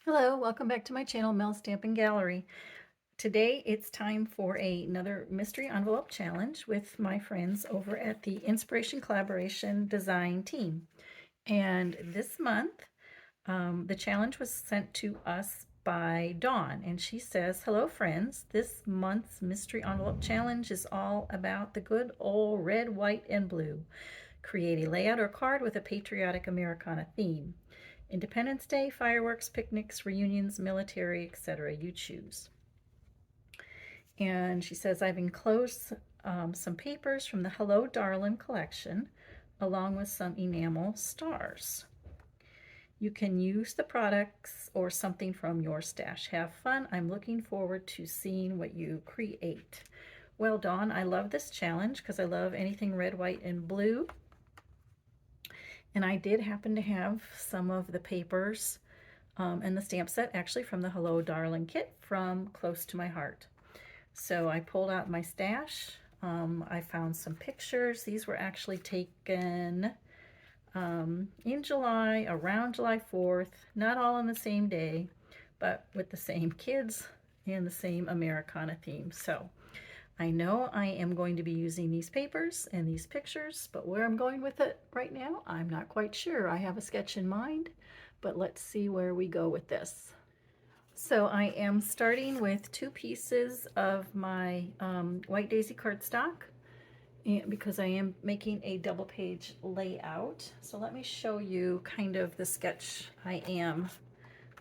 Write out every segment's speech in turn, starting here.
Hello, welcome back to my channel, Mel Stamping Gallery. Today it's time for another mystery envelope challenge with my friends over at the Inspiration Collaboration Design team. And this month, the challenge was sent to us by Dawn, and she says, "Hello friends, this month's mystery envelope challenge is all about the good old red, white, and blue. Create a layout or card with a patriotic Americana theme. Independence Day, fireworks, picnics, reunions, military, etc. You choose." And she says, "I've enclosed some papers from the Hello Darlin collection, along with some enamel stars. You can use the products or something from your stash. Have fun. I'm looking forward to seeing what you create." Well, Dawn, I love this challenge because I love anything red, white, and blue. And I did happen to have some of the papers and the stamp set actually from the Hello Darling kit from Close to My Heart. So I pulled out my stash. I found some pictures. These were actually taken in July, around July 4th, not all on the same day, but with the same kids and the same Americana theme. So I know I am going to be using these papers and these pictures, but where I'm going with it right now, I'm not quite sure. I have a sketch in mind, but let's see where we go with this. So I am starting with 2 pieces of my White Daisy cardstock because I am making a double page layout. So let me show you kind of the sketch I am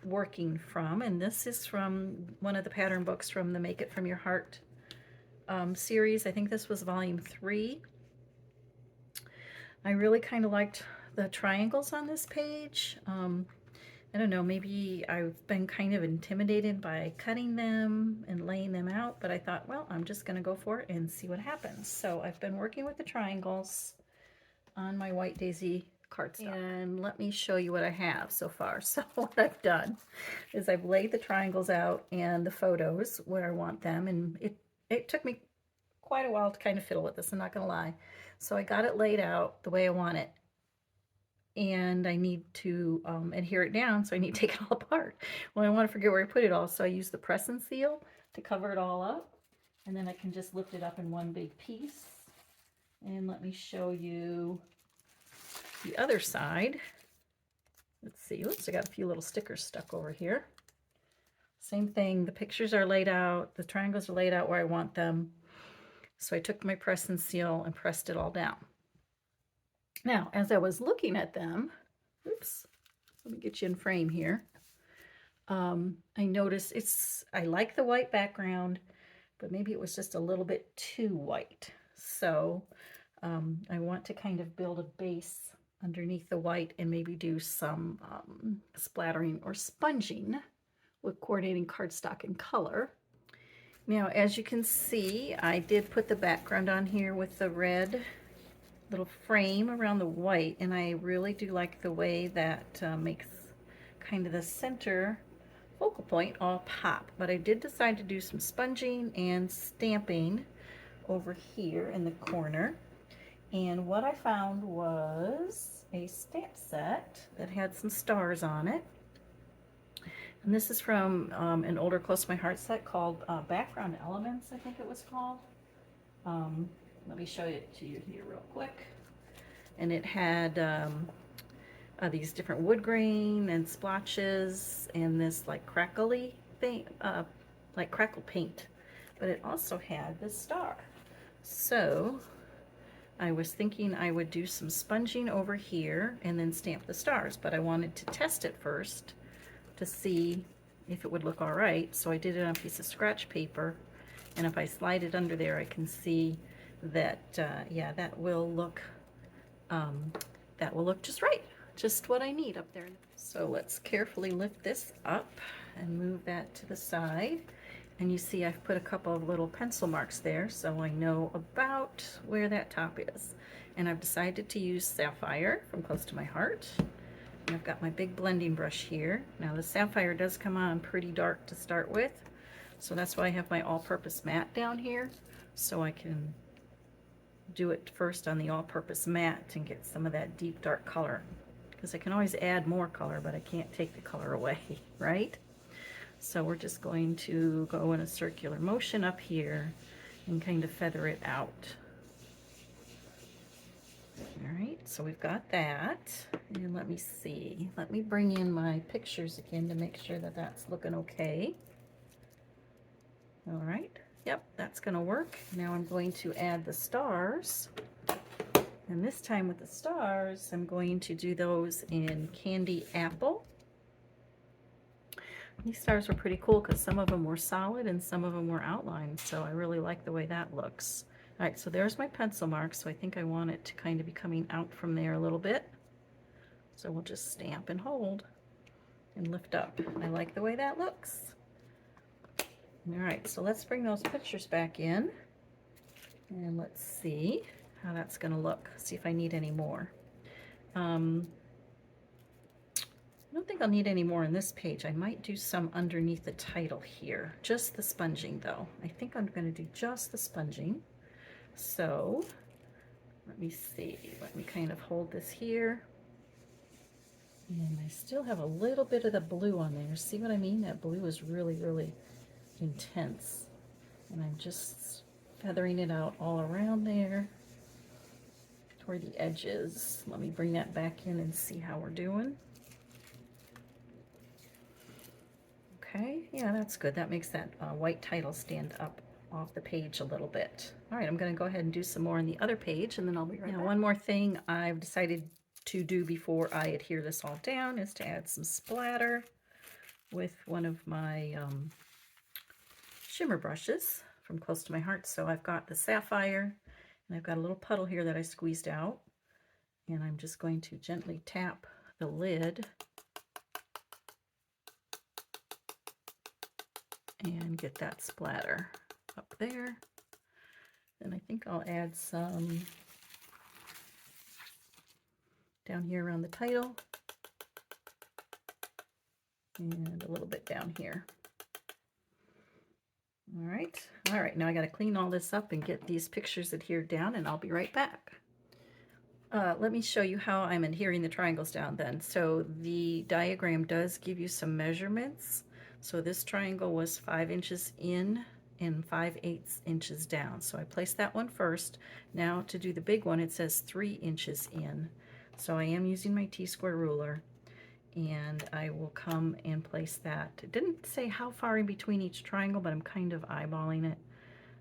working from. And this is from one of the pattern books from the Make It From Your Heart series. I think this was volume 3. I really kind of liked the triangles on this page. I don't know, maybe I've been kind of intimidated by cutting them and laying them out, but I thought, well, I'm just going to go for it and see what happens. So I've been working with the triangles on my White Daisy cardstock. And let me show you what I have so far. So what I've done is I've laid the triangles out and the photos where I want them, and it took me quite a while to kind of fiddle with this, I'm not going to lie. So I got it laid out the way I want it, and I need to adhere it down, so I need to take it all apart. Well, I want to forget where I put it all, so I use the press and seal to cover it all up, and then I can just lift it up in one big piece. And let me show you the other side. Let's see, oops, I got a few little stickers stuck over here. Same thing, the pictures are laid out, the triangles are laid out where I want them. So I took my press and seal and pressed it all down. Now, as I was looking at them, oops, let me get you in frame here. I noticed I like the white background, but maybe it was just a little bit too white. So I want to kind of build a base underneath the white and maybe do some splattering or sponging with coordinating cardstock and color. Now, as you can see, I did put the background on here with the red little frame around the white, and I really do like the way that makes kind of the center focal point all pop. But I did decide to do some sponging and stamping over here in the corner. And what I found was a stamp set that had some stars on it. And this is from an older Close to My Heart set called Background Elements, I think it was called. Let me show it to you here real quick. And it had these different wood grain and splotches and this like crackly thing, like crackle paint. But it also had this star. So I was thinking I would do some sponging over here and then stamp the stars, but I wanted to test it first to see if it would look all right. So I did it on a piece of scratch paper, and if I slide it under there, I can see that yeah, that will look just right, just what I need up there. So let's carefully lift this up and move that to the side, and you see I've put a couple of little pencil marks there so I know about where that top is. And I've decided to use Sapphire from Close to My Heart. And I've got my big blending brush here. Now the Sapphire does come on pretty dark to start with, so that's why I have my all-purpose mat down here, so I can do it first on the all-purpose mat and get some of that deep dark color, because I can always add more color, but I can't take the color away, right? So we're just going to go in a circular motion up here and kind of feather it out. All right, so we've got that. And let me see. Let me bring in my pictures again to make sure that that's looking okay. All right, yep, that's gonna work. Now I'm going to add the stars. And this time with the stars, I'm going to do those in Candy Apple. These stars were pretty cool because some of them were solid and some of them were outlined, so I really like the way that looks. All right, so there's my pencil mark, so I think I want it to kind of be coming out from there a little bit. So we'll just stamp and hold and lift up. I like the way that looks. All right, so let's bring those pictures back in and let's see how that's gonna look. See if I need any more. I don't think I'll need any more on this page. I might do some underneath the title here. Just the sponging though. I think I'm gonna do just the sponging. So let me see, let me kind of hold this here. And I still have a little bit of the blue on there. See what I mean? That blue is really, really intense. And I'm just feathering it out all around there toward the edges. Let me bring that back in and see how we're doing. Okay, yeah, that's good. That makes that white title stand up off the page a little bit. All right, I'm going to go ahead and do some more on the other page, and then I'll be right back. Now, one more thing I've decided to do before I adhere this all down is to add some splatter with one of my shimmer brushes from Close to My Heart. So I've got the sapphire, and I've got a little puddle here that I squeezed out, and I'm just going to gently tap the lid and get that splatter up there. And I think I'll add some down here around the title and a little bit down here. All right, now I got to clean all this up and get these pictures adhered down, and I'll be right back. Let me show you how I'm adhering the triangles down then. So the diagram does give you some measurements. So this triangle was 5 inches in and 5/8 inches down. So I placed that one first. Now to do the big one, it says 3 inches in. So I am using my T-square ruler, and I will come and place that. It didn't say how far in between each triangle, but I'm kind of eyeballing it.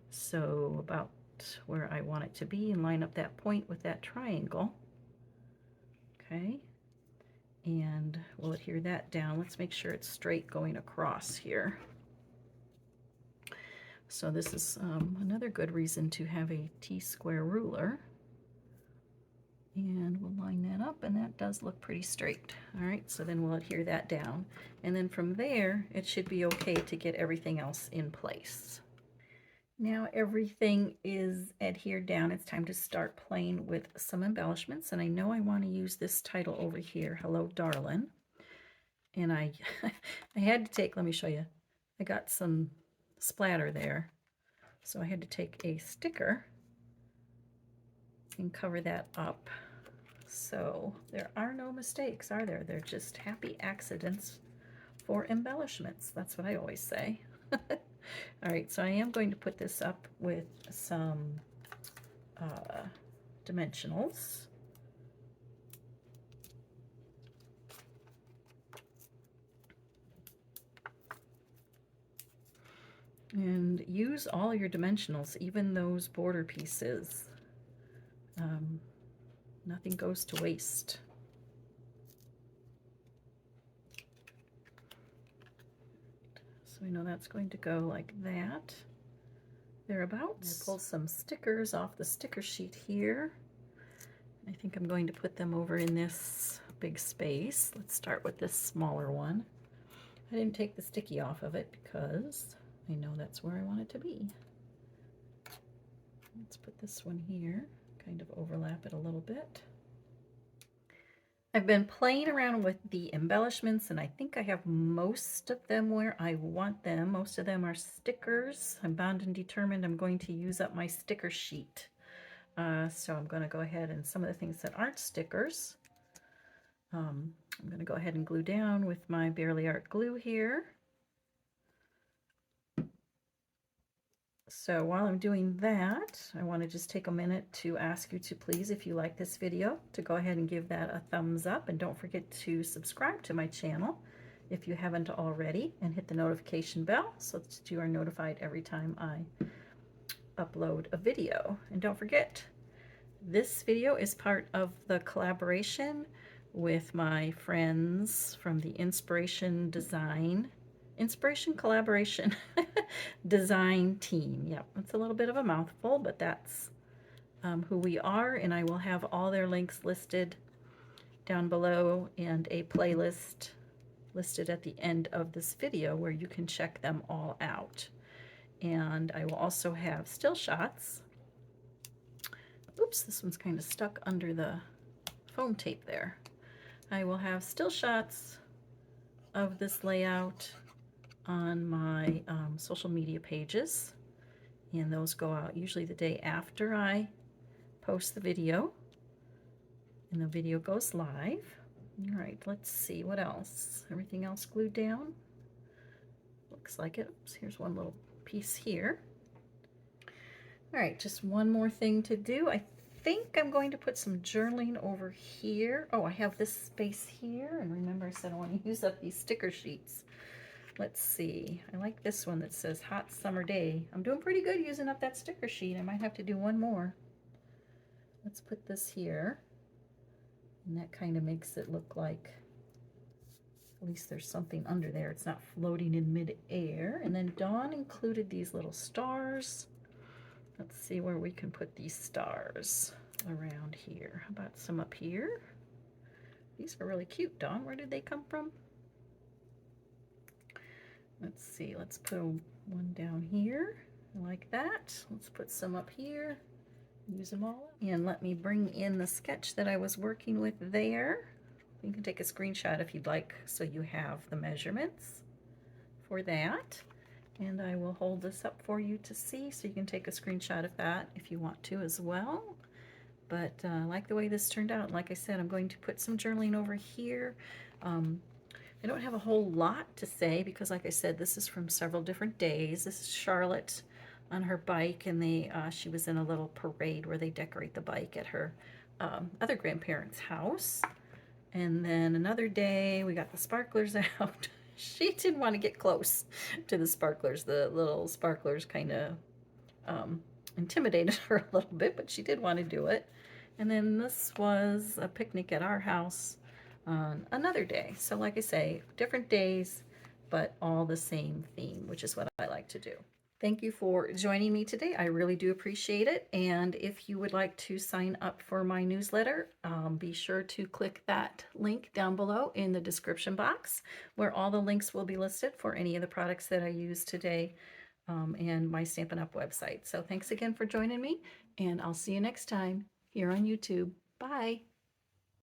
So about where I want it to be, and line up that point with that triangle. Okay. And we'll adhere that down. Let's make sure it's straight going across here. So this is another good reason to have a T-square ruler. And we'll line that up, and that does look pretty straight. All right, so then we'll adhere that down. And then from there, it should be okay to get everything else in place. Now everything is adhered down. It's time to start playing with some embellishments. And I know I want to use this title over here, Hello Darlin'. And I had to take, let me show you, I got some splatter there. So I had to take a sticker and cover that up. So there are no mistakes, are there? They're just happy accidents for embellishments. That's what I always say. All right, so I am going to put this up with some dimensionals. And use all your dimensionals, even those border pieces. Nothing goes to waste. So we know that's going to go like that, thereabouts. I'll pull some stickers off the sticker sheet here. I think I'm going to put them over in this big space. Let's start with this smaller one. I didn't take the sticky off of it because I know that's where I want it to be. Let's put this one here, kind of overlap it a little bit. I've been playing around with the embellishments, and I think I have most of them where I want them. Most of them are stickers. I'm bound and determined I'm going to use up my sticker sheet. So I'm going to go ahead, and some of the things that aren't stickers, I'm going to go ahead and glue down with my Barely Art glue here. So while I'm doing that, I want to just take a minute to ask you to please, if you like this video, to go ahead and give that a thumbs up, and don't forget to subscribe to my channel if you haven't already, and hit the notification bell so that you are notified every time I upload a video. And don't forget, this video is part of the collaboration with my friends from the Inspiration Collaboration design team. Yep, it's a little bit of a mouthful, but that's who we are, and I will have all their links listed down below and a playlist listed at the end of this video where you can check them all out. And I will also have still shots. Oops, this one's kind of stuck under the foam tape there. I will have still shots of this layout on my social media pages, and those go out usually the day after I post the video, and the video goes live. All right, let's see what else. Everything else glued down? Looks like it. Oops, here's one little piece here. All right, just one more thing to do. I think I'm going to put some journaling over here. Oh, I have this space here, and remember I said I want to use up these sticker sheets. Let's see. I like this one that says Hot Summer Day. I'm doing pretty good using up that sticker sheet. I might have to do one more. Let's put this here. And that kind of makes it look like at least there's something under there. It's not floating in mid-air. And then Dawn included these little stars. Let's see where we can put these stars around here. How about some up here? These are really cute, Dawn. Where did they come from? Let's see. Let's put one down here. I like that. Let's put some up here. Use them all. And let me bring in the sketch that I was working with there. You can take a screenshot if you'd like, so you have the measurements for that. And I will hold this up for you to see, so you can take a screenshot of that if you want to as well. But I like the way this turned out. Like I said, I'm going to put some journaling over here. I don't have a whole lot to say because, like I said, this is from several different days. This is Charlotte on her bike, and she was in a little parade where they decorate the bike at her other grandparents' house. And then another day, we got the sparklers out. She didn't want to get close to the sparklers. The little sparklers kind of intimidated her a little bit, but she did want to do it. And then this was a picnic at our house on another day. So like I say, different days, but all the same theme, which is what I like to do. Thank you for joining me today. I really do appreciate it. And if you would like to sign up for my newsletter, be sure to click that link down below in the description box, where all the links will be listed for any of the products that I use today and my Stampin' Up! Website. So thanks again for joining me, and I'll see you next time here on YouTube. Bye.